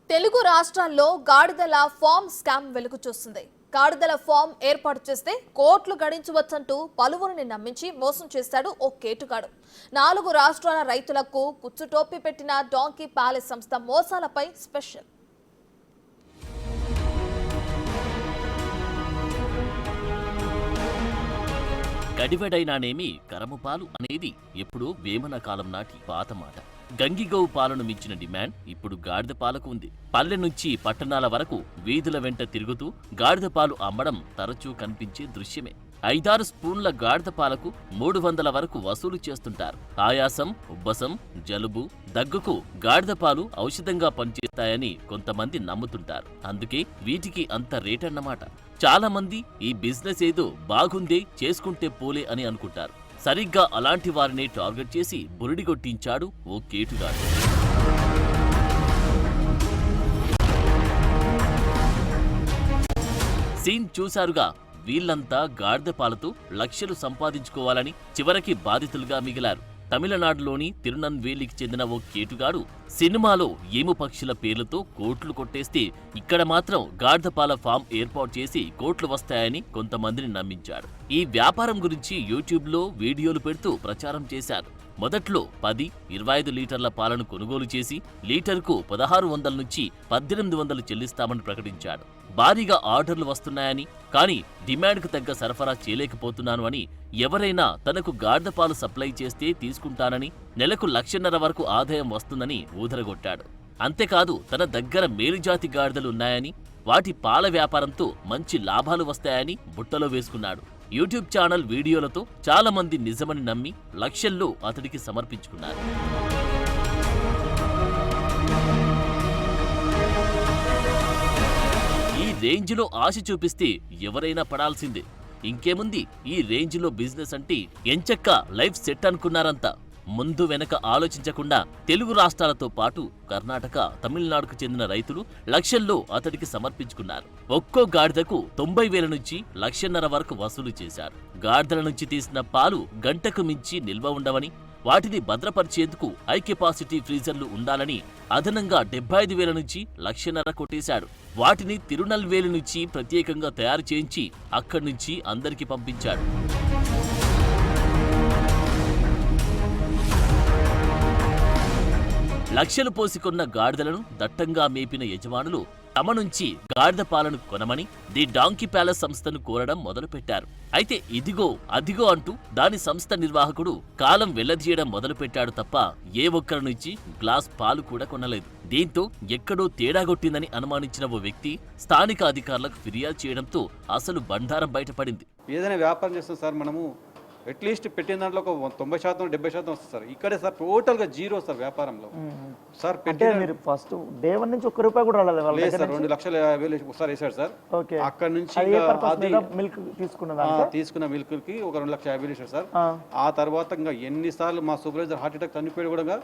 తెలుగు రాష్ట్రాల్లో గాడిదల form scam వెలుగు చూస్తుంది. గాడిదల ఫామ్ ఏర్పాటు చేస్తే కోట్లు గడించవచ్చంటూ పలువురిని నమ్మించి మోసం చేశాడు ఓ కేటుగాడు. 4 రాష్ట్రాల రైతులకు కుచ్చుటోపి పెట్టిన డాంకీ ప్యాలెస్ సంస్థ మోసాలపై స్పెషల్. గడివెడైనానేమి కరముపాలు అనేది ఎప్పుడూ వేమన కాలం నాటి పాత మాట. గంగిగోవు పాలను మించిన డిమాండ్ ఇప్పుడు గాడిద పాలకు ఉంది. పల్లె నుంచి పట్టణాల వరకు వీధుల వెంట తిరుగుతూ గాడిద పాలు అమ్మడం తరచూ కనిపించే దృశ్యమే. 5-6 స్పూన్ల గాడిద పాలకు 300 వరకు వసూలు చేస్తుంటారు. ఆయాసం, ఉబ్బసం, జలుబు, దగ్గుకు గాడిద పాలు ఔషధంగా పనిచేస్తాయని కొంతమంది నమ్ముతుంటారు. అందుకే వీటికి అంత రేటన్నమాట. చాలా మంది ఈ బిజినెస్ ఏదో బాగుందే చేసుకుంటే పోలే అని అనుకుంటారు. సరిగ్గా అలాంటి వారిని టార్గెట్ చేసి బురిడిగొట్టించాడు ఓ కేటుగాడు. సీన్ చూశారుగా. వీళ్లంతా గాడిద పాలతో లక్షలు సంపాదించుకోవాలని చివరికి బాధితులుగా మిగిలారు. తమిళనాడులోని తిరునన్వేలికి చెందిన ఓ కేటుగాడు సినిమాలో ఏము పక్షుల పేర్లతో కోట్లు కొట్టేస్తే ఇక్కడ మాత్రం గాడిద పాల ఫామ్ ఏర్పాటు చేసి కోట్లు వస్తాయని కొంతమందిని నమ్మించాడు. ఈ వ్యాపారం గురించి యూట్యూబ్లో వీడియోలు పెడుతూ ప్రచారం చేశారు. మొదట్లో 10-25 లీటర్ల పాలను కొనుగోలు చేసి లీటర్కు 1600 నుంచి 1800 చెల్లిస్తామని ప్రకటించాడు. భారీగా ఆర్డర్లు వస్తున్నాయని, కానీ డిమాండ్కు తగ్గ సరఫరా చేయలేకపోతున్నాను అని, ఎవరైనా తనకు గాడిద పాలు సప్లై చేస్తే తీసుకుంటానని, నెలకు 1,50,000 వరకు ఆదాయం వస్తుందని ఊదరగొట్టాడు. అంతేకాదు తన దగ్గర మేలుజాతి గాడిదలు ఉన్నాయని, వాటి పాల వ్యాపారంతో మంచి లాభాలు వస్తాయని బుట్టలో వేసుకున్నాడు. యూట్యూబ్ ఛానల్ వీడియోలతో చాలా మంది నిజమని నమ్మి లక్షల్లో అతడికి సమర్పించుకున్నారు. ఈ రేంజ్లో ఆశ చూపిస్తే ఎవరైనా పడాల్సిందే. ఇంకేముంది, ఈ రేంజ్లో బిజినెస్ అంటే ఎంచక్క లైఫ్ సెట్ అనుకున్నారంతా. ముందు వెనక ఆలోచించకుండా తెలుగు రాష్ట్రాలతో పాటు కర్ణాటక, తమిళనాడుకు చెందిన రైతులు లక్షల్లో అతడికి సమర్పించుకున్నారు. ఒక్కో గాడిదకు 90,000 నుంచి 1,50,000 వరకు వసూలు చేశారు. గాడిదల నుంచి తీసిన పాలు గంటకు మించి నిల్వ ఉండవని, వాటిని భద్రపరిచేందుకు హై కెపాసిటీ ఫ్రీజర్లు ఉండాలని అదనంగా 75,000 నుంచి 1,50,000 కొట్టేశాడు. వాటిని తిరునల్వేలి నుంచి ప్రత్యేకంగా తయారు చేయించి అక్కడి నుంచి అందరికీ పంపించాడు. లక్షలు పోసికొన్న గాడిదలను దట్టంగా మేపిన యజమానులు తమ నుంచి గాడిద పాలను కొనమని ది డాంకీ ప్యాలెస్ సంస్థను కోరడం మొదలుపెట్టారు. అయితే ఇదిగో అదిగో అంటూ దాని సంస్థ నిర్వాహకుడు కాలం వెళ్లదీయడం మొదలుపెట్టాడు తప్ప ఏ ఒక్కరి నుంచి గ్లాస్ పాలు కూడా కొనలేదు. దీంతో ఎక్కడో తేడాగొట్టిందని అనుమానించిన ఓ వ్యక్తి స్థానిక అధికారులకు ఫిర్యాదు చేయడంతో అసలు బండారం బయటపడింది. ఏదైనా వ్యాపారం చేస్తాం సార్, మనము అట్లీస్ట్ పెట్టిన దాంట్లో ఒక 90%, 70% వస్తుంది సార్. ఇక్కడే సార్ టోటల్గా జీరో సార్ వ్యాపారంలో. సార్ అంటే మీరు ఫస్ట్ డే 1 నుంచి ₹1 కూడా రాలేదు లేదు సార్. 2,50,000 ఒకసారి వేసాడు సార్. అక్కడ నుంచి మిల్క్ తీసుకున్న మిల్క్ కి ఒక 2,50,000 వేసాడు సార్. ఆ తర్వాత ఇంకా ఎన్నిసార్లు మా సూపర్వైజర్ హార్ట్ అటాక్ చనిపోయాడు కూడా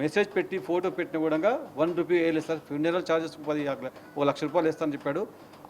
మెసేజ్ పెట్టి ఫోటో పెట్టిన కూడా ₹1 వేయలేదు సార్. ఫ్యూనరల్ ఛార్జెస్ ₹1,00,000 వేస్తానని చెప్పాడు.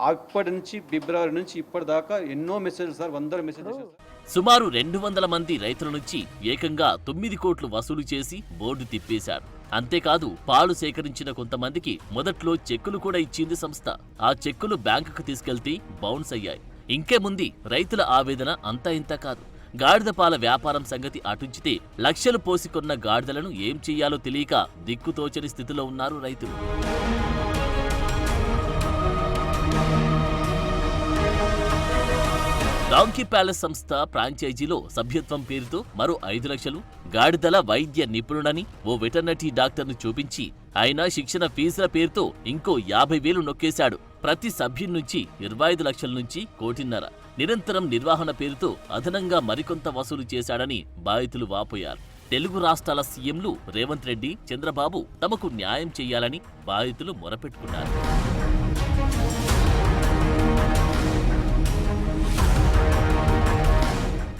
అప్పటి నుంచి ఫిబ్రవరి నుంచి ఇప్పటిదాకా ఎన్నో మెసేజ్లు సార్, 100 మెసేజ్లు. సుమారు 200 మంది రైతుల నుంచి ఏకంగా 9 కోట్లు వసూలు చేసి బోర్డు తిప్పేశాడు. అంతేకాదు పాలు సేకరించిన కొంతమందికి మొదట్లో చెక్కులు కూడా ఇచ్చింది సంస్థ. ఆ చెక్కులు బ్యాంకుకు తీసుకెళ్తే బౌన్స్ అయ్యాయి. ఇంకేముంది, రైతుల ఆవేదన అంతా ఇంత కాదు. గాడిద పాల వ్యాపారం సంగతి అటుంచితే లక్షలు పోసికొన్న గాడిదలను ఏం చెయ్యాలో తెలియక దిక్కుతోచని స్థితిలో ఉన్నారు రైతులు. డాంకీ ప్యాలెస్ సంస్థ ఫ్రాంచైజీలో సభ్యత్వం పేరుతో మరో 5 లక్షలు, గాడిదల వైద్య నిపుణుడని ఓ వెటర్నరీ డాక్టర్ను చూపించి ఆయన శిక్షణ ఫీజుల పేరుతో ఇంకో 50,000 నొక్కేశాడు. ప్రతి సభ్యుడి నుంచి 25 లక్షల నుంచి 1,50,000. నిరంతరం నిర్వహణ పేరుతో అదనంగా మరికొంత వసూలు చేశాడని బాధితులు వాపోయారు. తెలుగు రాష్ట్రాల సీఎంలు రేవంత్ రెడ్డి, చంద్రబాబు తమకు న్యాయం చేయాలని బాధితులు మొరపెట్టుకున్నారు.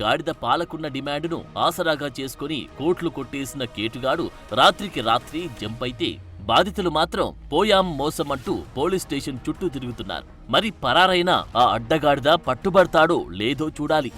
గాడిద పాలకున్న డిమాండును ఆసరాగా చేసుకుని కోట్లు కొట్టేసిన కేటుగాడు రాత్రికి రాత్రి జంప్ అయితే బాధితులు మాత్రం పోయాం మోసం అంటూ పోలీస్ స్టేషన్ చుట్టూ తిరుగుతున్నారు. మరి పరారైన ఆ అడ్డగాడిద పట్టుబడతాడో లేదో చూడాలి.